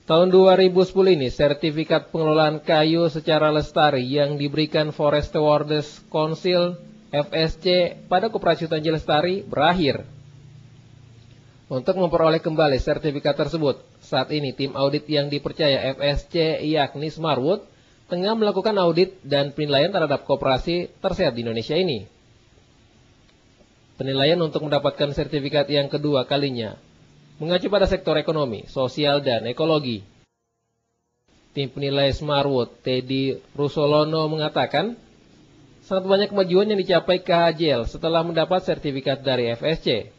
Tahun 2010 ini, sertifikat pengelolaan kayu secara lestari yang diberikan Forest Stewardess Council FSC pada Koperasi Hutan Lestari berakhir. Untuk memperoleh kembali sertifikat tersebut, saat ini tim audit yang dipercaya FSC yakni Smartwood tengah melakukan audit dan penilaian terhadap koperasi tersehat di Indonesia ini. Penilaian untuk mendapatkan sertifikat yang kedua kalinya mengacu pada sektor ekonomi, sosial, dan ekologi. Tim penilai Smartwood, Teddy Rusolono, mengatakan sangat banyak kemajuan yang dicapai KHJL setelah mendapat sertifikat dari FSC.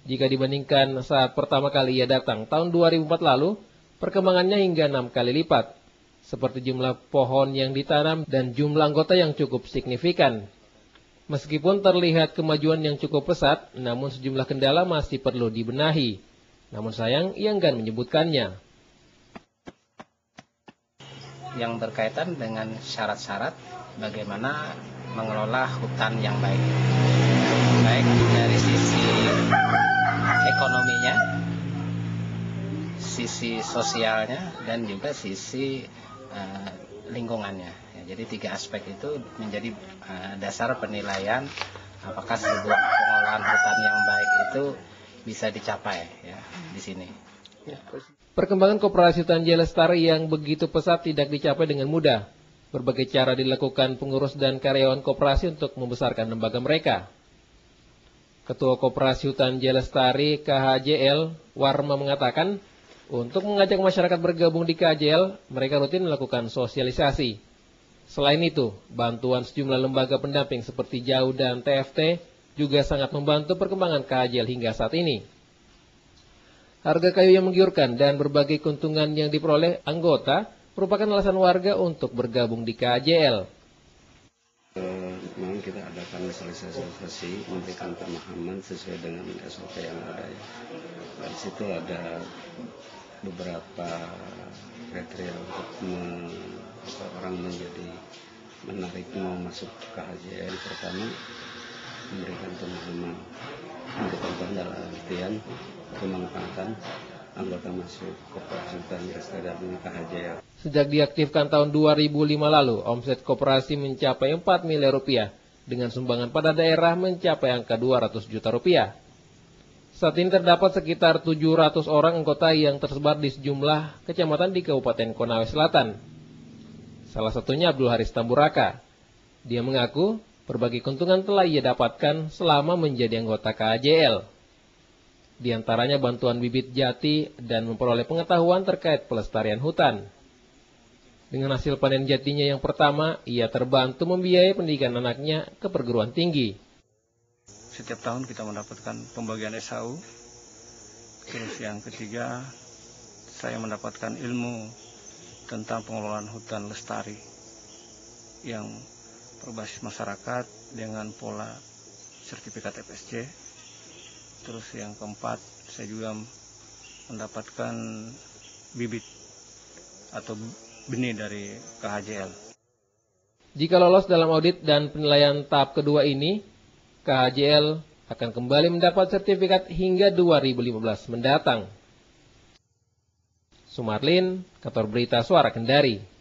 Jika dibandingkan saat pertama kali ia datang tahun 2004 lalu, perkembangannya hingga 6 kali lipat, seperti jumlah pohon yang ditanam dan jumlah anggota yang cukup signifikan. Meskipun terlihat kemajuan yang cukup pesat, namun sejumlah kendala masih perlu dibenahi. Namun sayang, ia enggan menyebutkannya. Yang berkaitan dengan syarat-syarat bagaimana mengelola hutan yang baik. Baik dari sisi ekonominya, sisi sosialnya, dan juga sisi lingkungannya. Ya, jadi 3 aspek itu menjadi dasar penilaian apakah sebuah pengelolaan hutan yang baik itu bisa dicapai ya di sini. Perkembangan koperasi hutan lestari yang begitu pesat tidak dicapai dengan mudah. Berbagai cara dilakukan pengurus dan karyawan koperasi untuk membesarkan lembaga mereka. Ketua Koperasi Hutan Lestari KHJL, Warma, mengatakan untuk mengajak masyarakat bergabung di KHJL, mereka rutin melakukan sosialisasi. Selain itu, bantuan sejumlah lembaga pendamping seperti JAU dan TFT juga sangat membantu perkembangan KHJL hingga saat ini. Harga kayu yang menggiurkan dan berbagai keuntungan yang diperoleh anggota merupakan alasan warga untuk bergabung di KHJL. Memang kita adakan sosialisasi, memberikan pemahaman sesuai dengan SOP yang ada. Di situ ada beberapa kriteria untuk orang menjadi menarik mau masuk ke KHJL. Pertama, memberikan pemahaman untuk contohnya dalam artian pemanfaatan anggota masuk Koperasi Hutan Lestari dan KHJL. Sejak diaktifkan tahun 2005 lalu, omset koperasi mencapai 4 miliar rupiah dengan sumbangan pada daerah mencapai angka 200 juta rupiah. Saat ini terdapat sekitar 700 orang anggota yang tersebar di sejumlah kecamatan di Kabupaten Konawe Selatan. Salah satunya Abdul Haris Tamburaka. Dia mengaku berbagai keuntungan telah ia dapatkan selama menjadi anggota KHJL. Di antaranya bantuan bibit jati dan memperoleh pengetahuan terkait pelestarian hutan. Dengan hasil panen jatinya yang pertama, ia terbantu membiayai pendidikan anaknya ke perguruan tinggi. Setiap tahun kita mendapatkan pembagian SHU. Terus yang ketiga, saya mendapatkan ilmu tentang pengelolaan hutan lestari yang berbasis masyarakat dengan pola sertifikat FSC. Terus yang keempat, saya juga mendapatkan bibit atau benih dari KHJL. Jika lolos dalam audit dan penilaian tahap kedua ini, KHJL akan kembali mendapat sertifikat hingga 2015 mendatang. Sumarlin, Kantor Berita Suara Kendari.